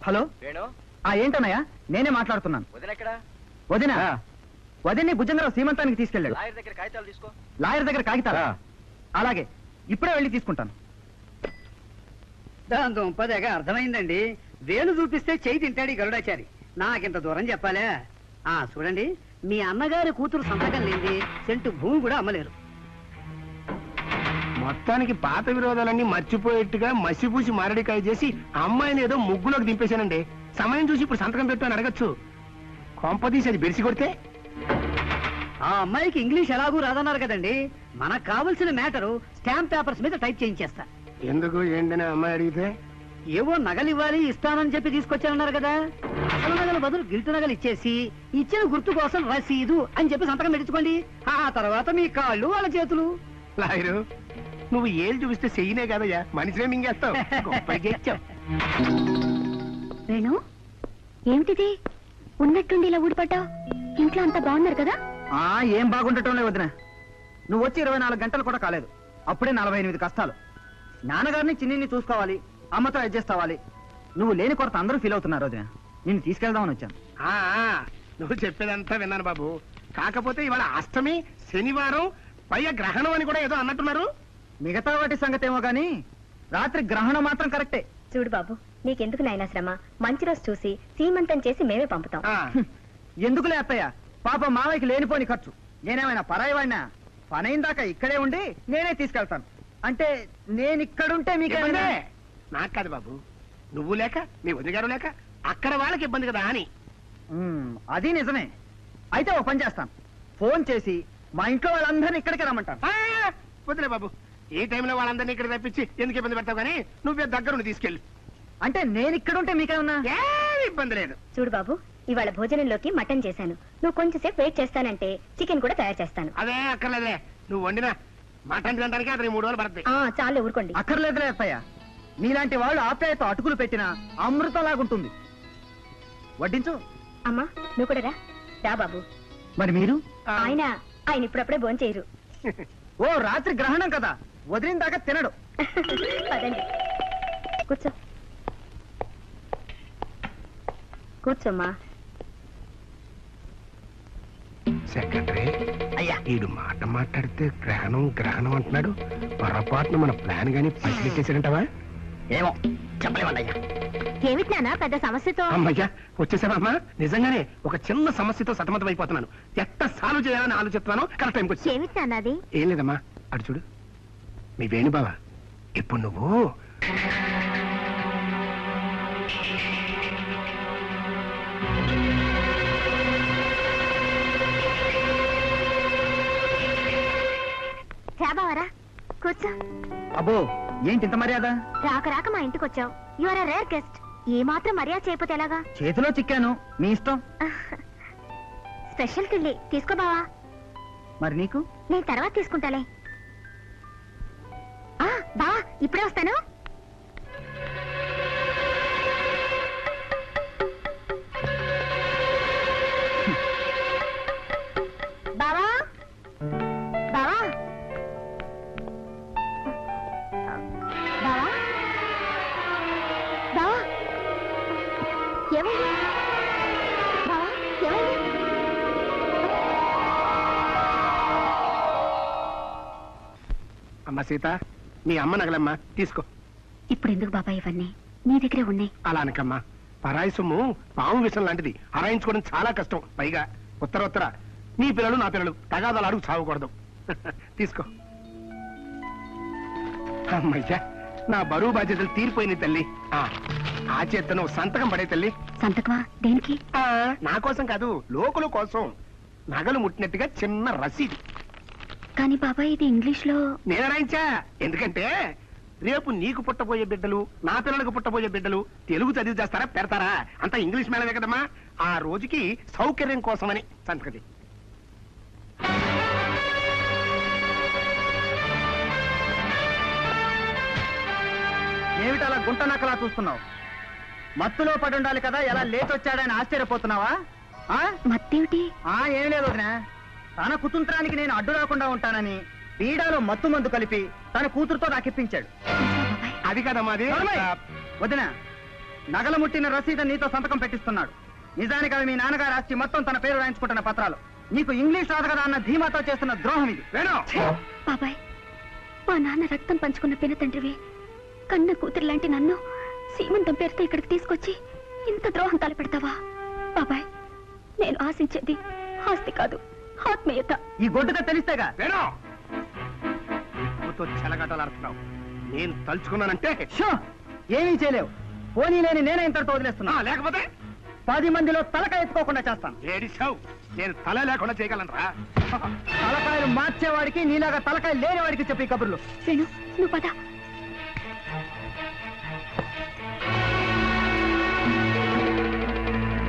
Hello Venu. ఏంటన్నయ్య, నేనే మాట్లాడుతున్నాను. వదినెక్కడా? వదినా వదిన్ని భుజంగరావు సీమంతానికి తీసుకెళ్ళాడు. లాయర్ దగ్గర కాగితాలు తీసుకో. లాయర్ దగ్గర కాగితాలా? అలాగే, ఇప్పుడే వెళ్ళి తీసుకుంటాను. దాని దుంపదగా అర్థమైందండి. వేలు చూపిస్తే చేయి తింటాడు ఈ గరుడాచారి. నాకింత దూరం చెప్పాలే. చూడండి, మీ అన్నగారి కూతురు సంతకం లేని సెంటు భూమి కూడా అమ్మలేరు. మొత్తానికి పాత విరోధాలన్నీ మర్చిపోయేట్టుగా మసిపూసి మారడికాయ చేసి అమ్మాయిని ఏదో ముగ్గులోకి దింపేశానండి. సమయం చూసి ఇప్పుడు సంతకం పెట్టు అని అడగచ్చు. కొంపదీసి అది బెరిసి కొడితే ఆ అమ్మాయికి ఇంగ్లీష్ ఎలాగూ రాదన్నారు కదండి. మనకు కావలసిన మ్యాటరు స్టాంప్ పేపర్స్ మీద టైప్ చేయించేస్తా. ఎందుకు ఏంటనే అమ్మాయి అడిగితే ఏవో నగలు ఇవ్వాలి ఇస్తానని చెప్పి తీసుకొచ్చానన్నారు కదా. అసలు నగలు బదులు గిల్టు నగలు ఇచ్చేసి ఇచ్చిన గుర్తు కోసం రసీదు అని చెప్పి సంతకం పెట్టించుకోండి. ఆ తర్వాత మీ కాళ్ళు వాళ్ళ చేతులు. లాయరు, నువ్వు ఏళ్ళు చూపిస్తే చెయ్యనే కదయ్యా, మనిషినే మింగేస్తావు. వేణు, ఏమిటిది? ఉన్నట్టుండి ఇలా ఊడిపడ్డావు. ఇంట్లో అంతా బాగున్నారు కదా? ఏం బాగుండటంలే వదిన. నువ్వు వచ్చి 24 గంటలు కూడా కాలేదు, అప్పుడే 48 కష్టాలు. నాన్నగారిని చిన్నిని చూసుకోవాలి, అమ్మతో అడ్జస్ట్ అవ్వాలి. నువ్వు లేని కొరత అందరూ ఫీల్ అవుతున్నారు వదిన. నిన్ను తీసుకెళ్దామని వచ్చాను. నువ్వు చెప్పేదంతా విన్నాను బాబు. కాకపోతే ఇవాళ అష్టమి, శనివారం, పైగా గ్రహణం అని కూడా ఏదో అన్నట్టున్నారు. మిగతా వాటి సంగతి ఏమో గానీ రాత్రి గ్రహణం మాత్రం కరెక్టే. చూడు బాబు, నీకెందుకు నాయనా శ్రమ? మంచి రోజు చూసి సీమంతం చేసి మేమే పంపుతాం. ఎందుకులే అత్తయ్య, పాప మావయ్యకి లేనిపోని ఖర్చు. నేనేమైనా పరాయి వాడినా? పనైందాకా ఇక్కడే ఉండి నేనే తీసుకెళ్తాను. అంటే నేను ఇక్కడుంటే మీకేమైనా? నాకు కాదు బాబు, నువ్వు లేక మీ వదిగారు లేక అక్కడ వాళ్ళకి ఇబ్బంది కదా అని. అది నిజమే. అయితే ఓ పని చేస్తాను, ఫోన్ చేసి మా ఇంట్లో వాళ్ళందరినీ ఇక్కడికి రమ్మంటాను. వదిలే బాబు, ఈ టైంలో వాళ్ళందరినీ ఇక్కడ తప్పించి ఎందుకు ఇబ్బంది పెడతావు? కానీ నువ్వే దగ్గరుండి తీసుకెళ్ళి. అంటే నేను ఇక్కడుంటే మీకేమన్నా? ఏమి ఇబ్బంది లేదు. చూడు బాబు, ఇవాళ భోజనంలోకి మటన్ చేశాను. నువ్వు కొంచెంసేపు వెయిట్ చేస్తానంటే చికెన్ కూడా తయారు చేస్తాను. అదే అక్కర్లేదే, నువ్వు వండినా మటన్ తినడానికి అతని 3 రోజులు పడుతుంది. చాలే ఊరుకోండి. అక్కర్లేదులే అత్తయ్య, మీలాంటి వాళ్ళు ఆప్యాయత అటుకులు పెట్టినా అమృతంలాగుంటుంది. వడ్డించు. అమ్మా, నువ్వు కూడా రా బాబు. మరి మీరు? ఆయన ఇప్పుడప్పుడే భోజనం చేయరు. ఓ, రాత్రి గ్రహణం కదా, వదిలిన దాకా తినడు. పదండి, కూర్చో. కూర్చోమ్మా. సెక్రటరీ అయ్యా, వీడు మాట మాట్లాడితే గ్రహణం గ్రహణం అంటున్నాడు. పొరపాటున మన ప్లాన్ గాని పసిగట్టేసాడంటావా? ఏమో చెప్పలేమయ్యా. ఏమిటి నాన్న పెద్ద సమస్యతో? అమ్మయ్యా, వచ్చేసావమ్మా. నిజంగానే ఒక చిన్న సమస్యతో సతమతం అయిపోతున్నాను. ఎట్లా సాల్వ్ చేయాలని ఆలోచిస్తున్నాను. కరెక్ట్ టైంకి వచ్చి. ఏమిటి నాన్న అది? ఏం లేదమ్మా, అటు చూడు. మీ వేణుబావ ఇప్పుడు నువ్వు రాబావరా, కూర్చో. అబ్బో, ఏంటి ఇంత మర్యాద? రాక రాక మా ఇంటికి వచ్చావు. You are a rare guest. ఏ మాత్రం మర్యాద చేయకపోతే ఎలాగా? చేతిలో చిక్కాను, మీ ఇష్టం. స్పెషల్ కిళ్ళి తీసుకో బావా. మరి నీకు? నేను తర్వాత తీసుకుంటాలే. బావా, ఇప్పుడే వస్తాను. బావా, బావా, బావా, బావా, ఏమైంది? బావా, ఏమైంది? అమ్మ సీత, మీ అమ్మ నగలమ్మా, తీసుకో. ఇప్పుడు ఎందుకు బాబా ఇవన్నీ? నీ దగ్గరే ఉన్నాయి. అలా అనకమ్మా, పరాయి సొమ్ము పాము విషయం లాంటిది. అరాయించుకోవడం చాలా కష్టం. పైగా ఉత్తర నీ పిల్లలు నా పిల్లలు తగాదాలు అడుగు చావకూడదు. తీసుకో. అమ్మయ్యా, నా బరువు బాధ్యతలు తీరిపోయినాయి తల్లి. ఆ చేతను సంతకం పడే తల్లి. సంతకమా? దేనికి? నా కోసం కాదు, లోకుల కోసం. నగలు ముట్టినట్టుగా చిన్న రసీదు. కానీ బాబాయ్, ఇది ఇంగ్లీష్ లో. నేను రాయించా. ఎందుకంటే రేపు నీకు పుట్టబోయే బిడ్డలు, నా పిల్లలకు పుట్టబోయే బిడ్డలు తెలుగు చదివి చేస్తారా పెడతారా? అంతా ఇంగ్లీష్ మేడమే కదమ్మా. ఆ రోజుకి సౌకర్యం కోసమని సంతకది. ఏమిటి అలా గుంట నక్కలా చూస్తున్నావు? మత్తులో పడి ఉండాలి కదా, ఎలా లేచొచ్చాడని ఆశ్చర్యపోతున్నావా? మత్తేమిటి? ఏం లేదు వదినా, తన కుతంత్రానికి నేను అడ్డు రాకుండా ఉంటానని బీడాలో మత్తు మందు కలిపి తన కూతురుతో నాకిప్పించాడు. అది కదమ్మా అది. వదినా, నగలు ముట్టిన రసీదు నీతో సంతకం పెట్టిస్తున్నాడు. నిజానికి అవి మీ నాన్నగారి ఆస్తి మొత్తం తన పేరు రాయించుకుంటున్న పత్రాలు. నీకు ఇంగ్లీష్ రాదు కదా అన్న ధీమాతో చేస్తున్న ద్రోహం ఇది. బాబాయ్, మా నాన్న రక్తం పంచుకున్న పిన తండ్రివి. కన్న కూతురు లాంటి నన్ను సీమంతం పేరుతో ఇక్కడికి తీసుకొచ్చి ఇంత ద్రోహం తలపెడతావా? బాబాయ్, నేను ఆశించేది ఆస్తి కాదు, ఆత్మీయత. ఈ గొడ్డుగా తెలిస్తేగా. చెలగటలాడుతున్నావు. నేను తలుచుకున్నానంటే షో, ఏమీ చేయలేవు. పోనీ లేని నేనే ఇంతటితో వదిలేస్తున్నా. లేకపోతే 10 మందిలో తలకాయ ఎత్తుకోకుండా చేస్తాను. ఏడిసావు, నేను తల లేకుండా చేయగలనరా? తలకాయలు మార్చేవాడికి నీలాగా తలకాయ లేనివాడికి చెప్పి కబుర్లు. వేణు, నువ్వు పద.